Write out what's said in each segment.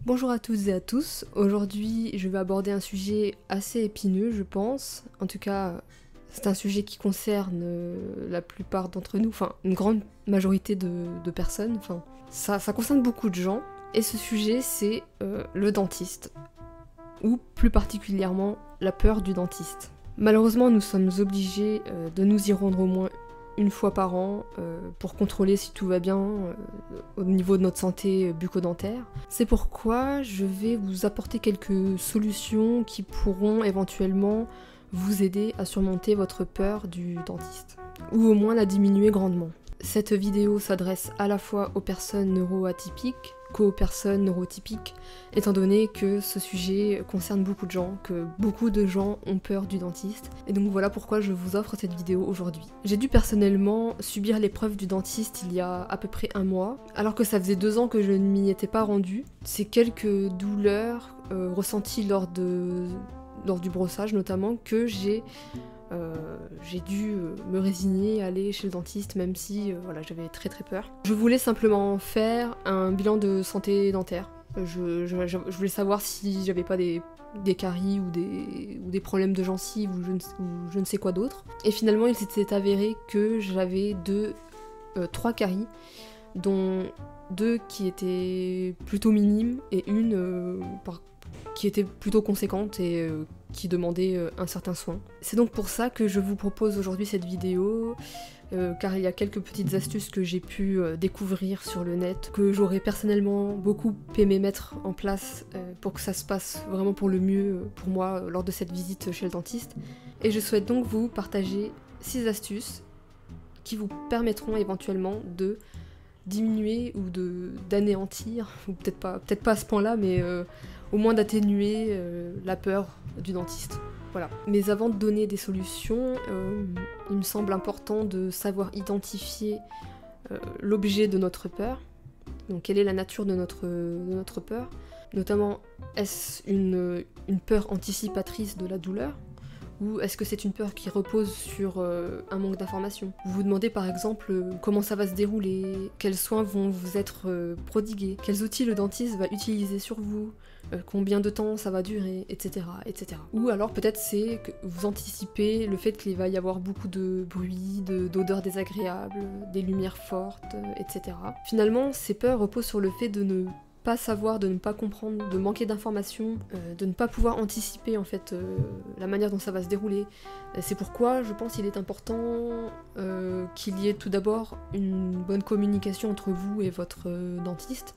Bonjour à toutes et à tous, aujourd'hui je vais aborder un sujet assez épineux je pense, en tout cas c'est un sujet qui concerne la plupart d'entre nous, enfin une grande majorité de personnes, enfin ça concerne beaucoup de gens, et ce sujet c'est le dentiste, ou plus particulièrement la peur du dentiste. Malheureusement nous sommes obligés de nous y rendre au moins une fois par an pour contrôler si tout va bien au niveau de notre santé bucco-dentaire. C'est pourquoi je vais vous apporter quelques solutions qui pourront éventuellement vous aider à surmonter votre peur du dentiste, ou au moins la diminuer grandement. Cette vidéo s'adresse à la fois aux personnes neuroatypiques qu'aux personnes neurotypiques, étant donné que ce sujet concerne beaucoup de gens, que beaucoup de gens ont peur du dentiste, et donc voilà pourquoi je vous offre cette vidéo aujourd'hui. J'ai dû personnellement subir l'épreuve du dentiste il y a à peu près un mois, alors que ça faisait 2 ans que je ne m'y étais pas rendue. Ces quelques douleurs ressenties lors du brossage notamment, que j'ai dû me résigner à aller chez le dentiste, même si voilà, j'avais très peur. Je voulais simplement faire un bilan de santé dentaire. Je voulais savoir si j'avais pas des caries ou des problèmes de gencives ou je ne sais quoi d'autre. Et finalement il s'était avéré que j'avais 3 caries, dont 2 qui étaient plutôt minimes et une qui était plutôt conséquente et qui demandait un certain soin. C'est donc pour ça que je vous propose aujourd'hui cette vidéo, car il y a quelques petites astuces que j'ai pu découvrir sur le net, que j'aurais personnellement beaucoup aimé mettre en place pour que ça se passe vraiment pour le mieux pour moi lors de cette visite chez le dentiste. Et je souhaite donc vous partager 6 astuces qui vous permettront éventuellement de diminuer ou d'anéantir, ou peut-être pas à ce point-là, mais au moins d'atténuer la peur du dentiste. Voilà. Mais avant de donner des solutions, il me semble important de savoir identifier l'objet de notre peur. Donc quelle est la nature de notre peur. Notamment, est-ce une peur anticipatrice de la douleur ? Ou est-ce que c'est une peur qui repose sur un manque d'information? Vous vous demandez par exemple comment ça va se dérouler, quels soins vont vous être prodigués, quels outils le dentiste va utiliser sur vous, combien de temps ça va durer, etc. etc. Ou alors peut-être c'est que vous anticipez le fait qu'il va y avoir beaucoup de bruit, d'odeurs désagréables, des lumières fortes, etc. Finalement, ces peurs reposent sur le fait de ne pas savoir, de ne pas comprendre, de manquer d'informations, de ne pas pouvoir anticiper en fait la manière dont ça va se dérouler. C'est pourquoi je pense qu'il est important qu'il y ait tout d'abord une bonne communication entre vous et votre dentiste,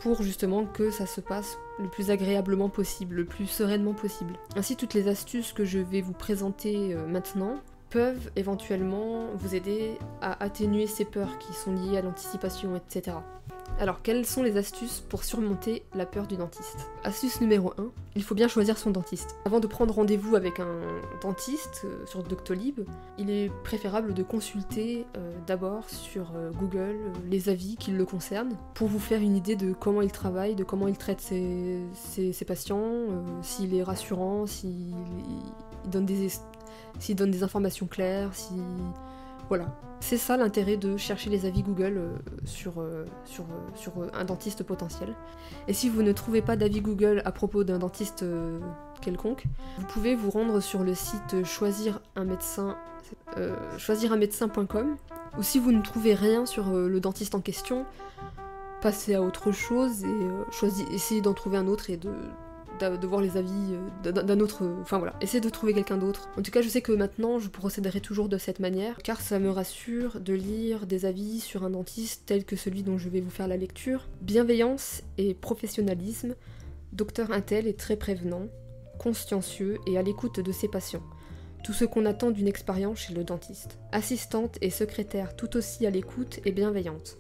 pour justement que ça se passe le plus agréablement possible, le plus sereinement possible. Ainsi, toutes les astuces que je vais vous présenter maintenant peuvent éventuellement vous aider à atténuer ces peurs qui sont liées à l'anticipation, etc. Alors, quelles sont les astuces pour surmonter la peur du dentiste? Astuce numéro 1, il faut bien choisir son dentiste. Avant de prendre rendez-vous avec un dentiste sur Doctolib, il est préférable de consulter d'abord sur Google les avis qui le concernent, pour vous faire une idée de comment il travaille, de comment il traite ses patients, s'il est rassurant, s'il donne des informations claires, voilà. C'est ça l'intérêt de chercher les avis Google sur un dentiste potentiel. Et si vous ne trouvez pas d'avis Google à propos d'un dentiste quelconque, vous pouvez vous rendre sur le site choisirunemedecin.com, ou si vous ne trouvez rien sur le dentiste en question, passez à autre chose et essayez d'en trouver un autre et de voir les avis d'un autre... Enfin voilà, essayez de trouver quelqu'un d'autre. En tout cas, je sais que maintenant, je procéderai toujours de cette manière, car ça me rassure de lire des avis sur un dentiste tel que celui dont je vais vous faire la lecture. Bienveillance et professionnalisme, docteur Untel est très prévenant, consciencieux et à l'écoute de ses patients. Tout ce qu'on attend d'une expérience chez le dentiste. Assistante et secrétaire tout aussi à l'écoute et bienveillante.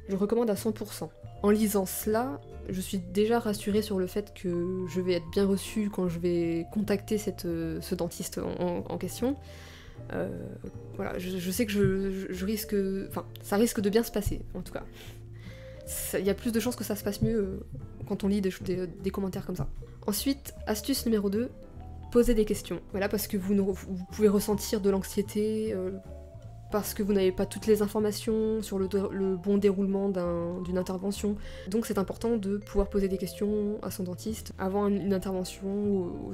Je recommande à 100%. En lisant cela, je suis déjà rassurée sur le fait que je vais être bien reçue quand je vais contacter ce dentiste en question. Voilà, je sais que je risque... Enfin, ça risque de bien se passer, en tout cas. Il y a plus de chances que ça se passe mieux quand on lit des commentaires comme ça. Ensuite, astuce numéro 2, poser des questions. Voilà, parce que vous pouvez ressentir de l'anxiété parce que vous n'avez pas toutes les informations sur le bon déroulement d'une intervention. Donc c'est important de pouvoir poser des questions à son dentiste avant une intervention ou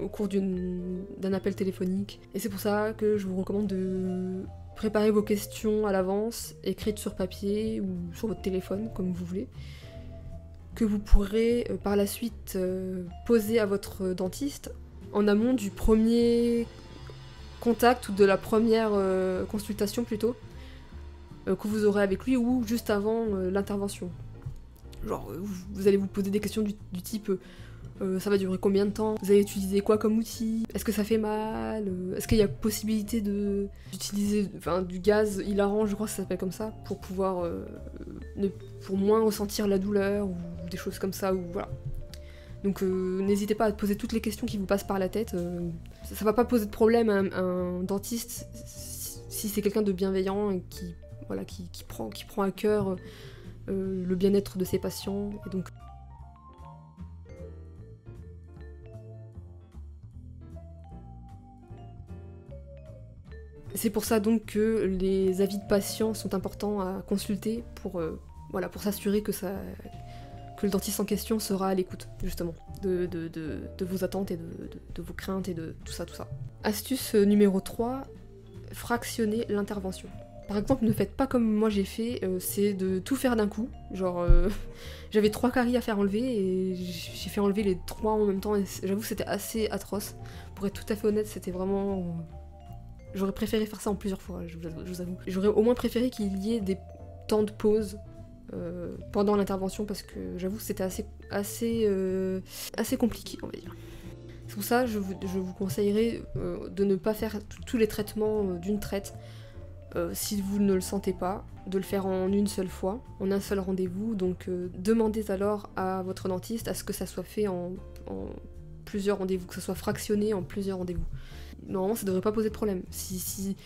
au cours d'un appel téléphonique. Et c'est pour ça que je vous recommande de préparer vos questions à l'avance, écrites sur papier ou sur votre téléphone, comme vous voulez, que vous pourrez par la suite poser à votre dentiste en amont du premier contact ou de la première consultation plutôt, que vous aurez avec lui ou juste avant l'intervention. Genre, vous allez vous poser des questions du type ça va durer combien de temps? Vous allez utiliser quoi comme outil? Est-ce que ça fait mal? Est-ce qu'il y a possibilité d'utiliser du gaz hilarant, je crois que ça s'appelle comme ça, pour pouvoir pour moins ressentir la douleur ou des choses comme ça, ou voilà. Donc n'hésitez pas à poser toutes les questions qui vous passent par la tête. Ça va pas poser de problème à un dentiste si c'est quelqu'un de bienveillant et qui prend à cœur le bien-être de ses patients. Et donc c'est pour ça donc que les avis de patients sont importants à consulter pour s'assurer que le dentiste en question sera à l'écoute, justement, de vos attentes et de vos craintes et de tout ça. Astuce numéro 3, fractionner l'intervention. Par exemple, ne faites pas comme moi j'ai fait, c'est de tout faire d'un coup. Genre, j'avais 3 caries à faire enlever et j'ai fait enlever les 3 en même temps et j'avoue que c'était assez atroce. Pour être tout à fait honnête, c'était vraiment... J'aurais préféré faire ça en plusieurs fois, je vous avoue. J'aurais au moins préféré qu'il y ait des temps de pause pendant l'intervention parce que j'avoue que c'était assez compliqué, on va dire. C'est pour ça que je vous conseillerais de ne pas faire tous les traitements d'une traite si vous ne le sentez pas, de le faire en une seule fois, en un seul rendez-vous. Donc demandez alors à votre dentiste à ce que ça soit fait en plusieurs rendez-vous, que ça soit fractionné en plusieurs rendez-vous. Normalement ça devrait pas poser de problème. Si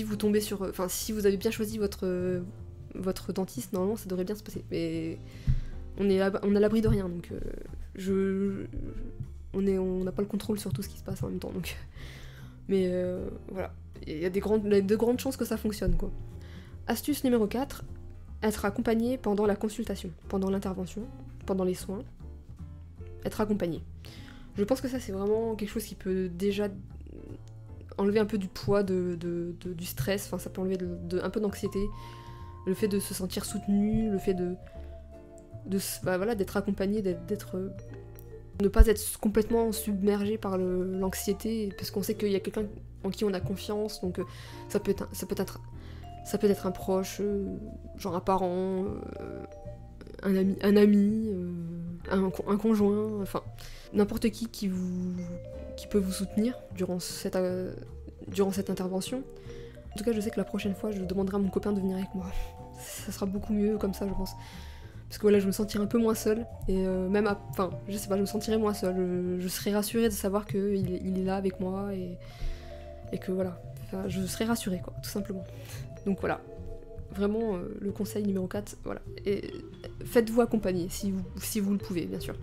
vous tombez sur... Enfin si vous avez bien choisi votre dentiste, normalement ça devrait bien se passer. Mais on est à l'abri de rien, donc on n'a pas le contrôle sur tout ce qui se passe en même temps. Donc, mais voilà, il y a de grandes chances que ça fonctionne, quoi. Astuce numéro 4, être accompagné pendant la consultation, pendant l'intervention, pendant les soins. Être accompagné. Je pense que ça c'est vraiment quelque chose qui peut déjà enlever un peu du poids du stress, enfin ça peut enlever un peu d'anxiété, le fait de se sentir soutenu, le fait d'être accompagné, ne pas être complètement submergé par l'anxiété, parce qu'on sait qu'il y a quelqu'un en qui on a confiance, donc ça peut être un proche, genre un parent, un ami, un conjoint, enfin n'importe qui peut vous soutenir durant cette intervention. En tout cas, je sais que la prochaine fois, je demanderai à mon copain de venir avec moi. Ça sera beaucoup mieux comme ça, je pense. Parce que voilà, je me sentirai un peu moins seule. Et je sais pas, je me sentirai moins seule. Je serai rassurée de savoir qu'il est là avec moi et que voilà. Enfin, je serai rassurée, quoi, tout simplement. Donc voilà. Vraiment, le conseil numéro 4, voilà. Et faites-vous accompagner, si vous le pouvez, bien sûr.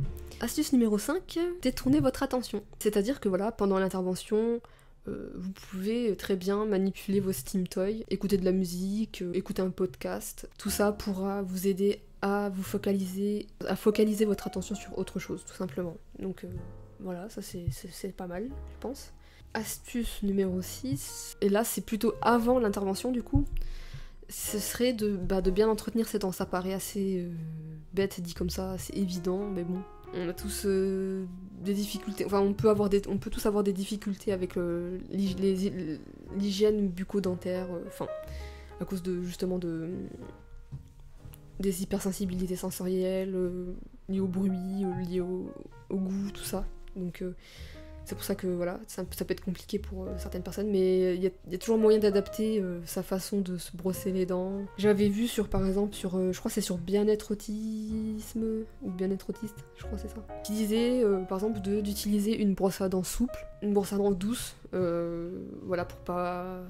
Astuce numéro 5, détournez votre attention. C'est-à-dire que voilà, pendant l'intervention, vous pouvez très bien manipuler vos steam toys, écouter de la musique, écouter un podcast. Tout ça pourra vous aider à focaliser votre attention sur autre chose, tout simplement. Donc voilà, ça c'est pas mal, je pense. Astuce numéro 6, et là c'est plutôt avant l'intervention du coup, ce serait de bien entretenir ses dents. Ça paraît assez bête dit comme ça, assez évident, mais bon, on a tous des difficultés, enfin on peut tous avoir des difficultés avec l'hygiène bucco-dentaire, à cause justement des hypersensibilités sensorielles, liées au bruit, liées au goût, tout ça. Donc c'est pour ça que voilà, ça peut être compliqué pour certaines personnes, mais il y a toujours moyen d'adapter sa façon de se brosser les dents. J'avais vu par exemple sur, je crois que c'est sur Bien-être Autisme, ou Bien-être Autiste, je crois que c'est ça, qui disait par exemple d'utiliser une brosse à dents souple, une brosse à dents douce, voilà, pour pas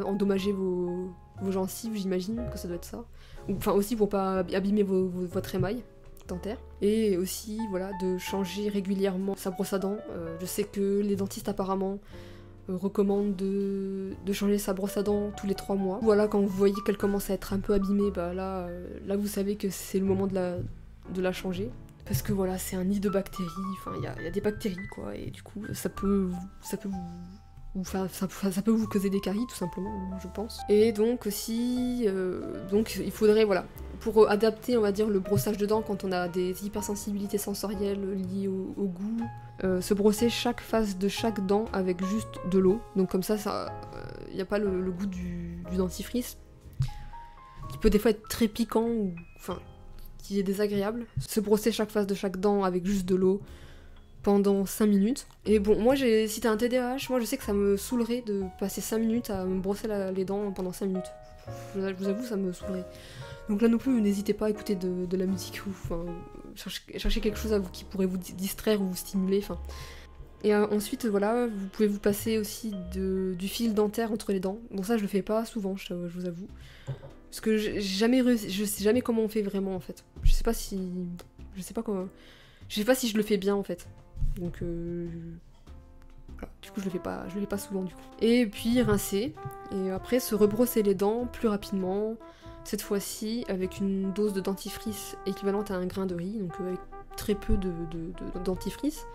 endommager vos gencives, j'imagine que ça doit être ça. Enfin aussi pour pas abîmer votre émail dentaire, et aussi voilà, de changer régulièrement sa brosse à dents. Je sais que les dentistes apparemment recommande de changer sa brosse à dents tous les 3 mois. Voilà, quand vous voyez qu'elle commence à être un peu abîmée, bah là vous savez que c'est le moment de la changer. Parce que voilà, c'est un nid de bactéries, enfin il y a des bactéries quoi, et du coup ça peut vous causer des caries tout simplement, je pense. Et donc aussi, donc il faudrait, voilà, pour adapter on va dire le brossage de dents quand on a des hypersensibilités sensorielles liées au goût, se brosser chaque face de chaque dent avec juste de l'eau. Donc comme ça, il n'y a pas le goût du dentifrice, qui peut des fois être très piquant, ou enfin qui est désagréable. Se brosser chaque face de chaque dent avec juste de l'eau pendant 5 minutes. Et bon, moi, si t'as un TDAH, moi je sais que ça me saoulerait de passer 5 minutes à me brosser les dents pendant 5 minutes. Je vous avoue, ça me saoulerait. Donc là non plus, n'hésitez pas à écouter de la musique ou enfin, chercher quelque chose qui pourrait vous distraire ou vous stimuler. Enfin. Et ensuite, voilà, vous pouvez vous passer aussi du fil dentaire entre les dents. Bon, ça, je le fais pas souvent, je vous avoue. Parce que je sais jamais comment on fait vraiment en fait. Je sais pas si je le fais bien en fait. Donc voilà, du coup je le fais pas souvent du coup. Et puis rincer et après se rebrosser les dents plus rapidement. Cette fois-ci avec une dose de dentifrice équivalente à un grain de riz, donc avec très peu de dentifrice.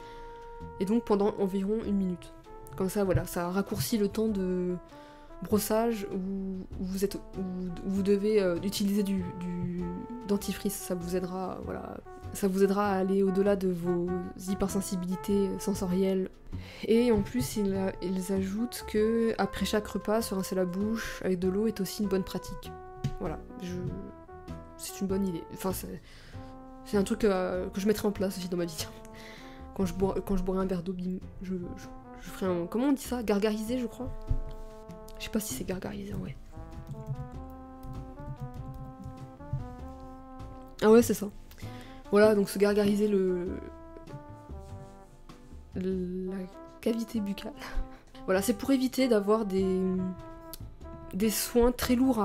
Et donc pendant environ 1 minute. Comme ça voilà, ça raccourcit le temps de brossage où vous devez utiliser du dentifrice. Ça vous aidera, voilà, ça vous aidera à aller au-delà de vos hypersensibilités sensorielles. Et en plus ils ajoutent que après chaque repas se rincer la bouche avec de l'eau est aussi une bonne pratique. Voilà, c'est une bonne idée. Enfin c'est un truc que je mettrai en place aussi dans ma vie. Quand je boirai un verre d'eau, je ferai un, comment on dit ça, gargariser je crois. Je sais pas si c'est gargarisé, ouais. Ah ouais, c'est ça. Voilà, donc se gargariser la cavité buccale. Voilà, c'est pour éviter d'avoir des soins très lourds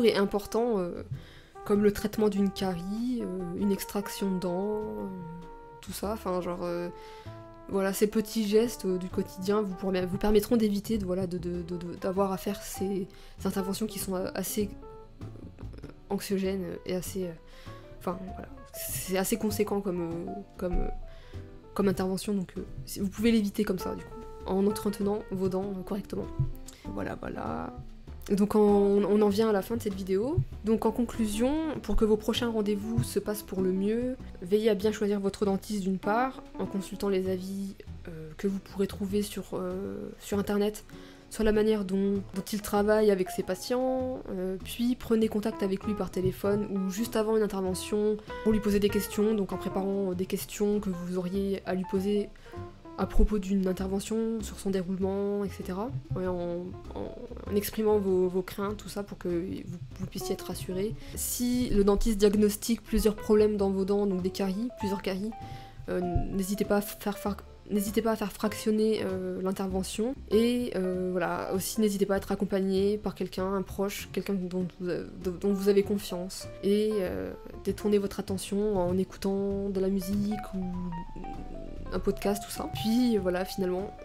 et importants, comme le traitement d'une carie, une extraction de dents, tout ça, enfin genre... Voilà, ces petits gestes du quotidien vous permettront d'éviter d'avoir à faire ces interventions qui sont assez anxiogènes et assez... Enfin, voilà, c'est assez conséquent comme intervention, donc vous pouvez l'éviter comme ça, du coup, en entretenant vos dents correctement. Voilà. Donc on en vient à la fin de cette vidéo. Donc en conclusion, pour que vos prochains rendez-vous se passent pour le mieux, veillez à bien choisir votre dentiste d'une part, en consultant les avis que vous pourrez trouver sur internet, sur la manière dont il travaille avec ses patients, puis prenez contact avec lui par téléphone ou juste avant une intervention pour lui poser des questions, donc en préparant des questions que vous auriez à lui poser à propos d'une intervention, sur son déroulement, etc. Ouais, en exprimant vos craintes, tout ça, pour que vous puissiez être rassuré. Si le dentiste diagnostique plusieurs problèmes dans vos dents, donc plusieurs caries, n'hésitez pas à faire fractionner l'intervention. Et voilà, aussi n'hésitez pas à être accompagné par quelqu'un, un proche, quelqu'un dont vous avez confiance. Et détournez votre attention en écoutant de la musique ou un podcast, tout ça. Puis voilà, finalement,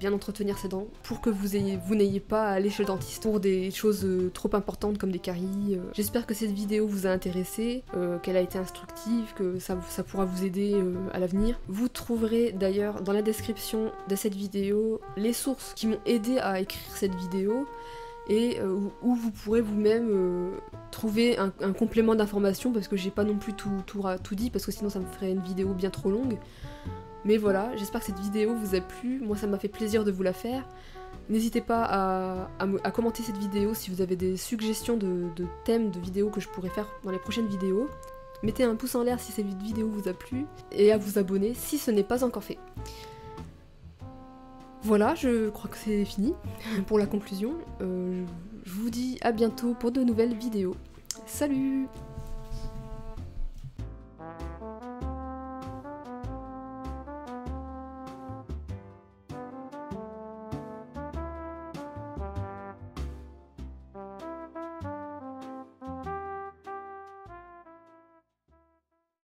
bien entretenir ses dents pour que vous n'ayez pas à aller chez le dentiste pour des choses trop importantes comme des caries. J'espère que cette vidéo vous a intéressé, qu'elle a été instructive, que ça pourra vous aider à l'avenir. Vous trouverez d'ailleurs dans la description de cette vidéo les sources qui m'ont aidé à écrire cette vidéo et où vous pourrez vous-même trouver un complément d'information, parce que j'ai pas non plus tout dit, parce que sinon ça me ferait une vidéo bien trop longue. Mais voilà, j'espère que cette vidéo vous a plu, moi ça m'a fait plaisir de vous la faire. N'hésitez pas à commenter cette vidéo si vous avez des suggestions de thèmes de vidéos que je pourrais faire dans les prochaines vidéos. Mettez un pouce en l'air si cette vidéo vous a plu, et à vous abonner si ce n'est pas encore fait. Voilà, je crois que c'est fini pour la conclusion. Je vous dis à bientôt pour de nouvelles vidéos. Salut!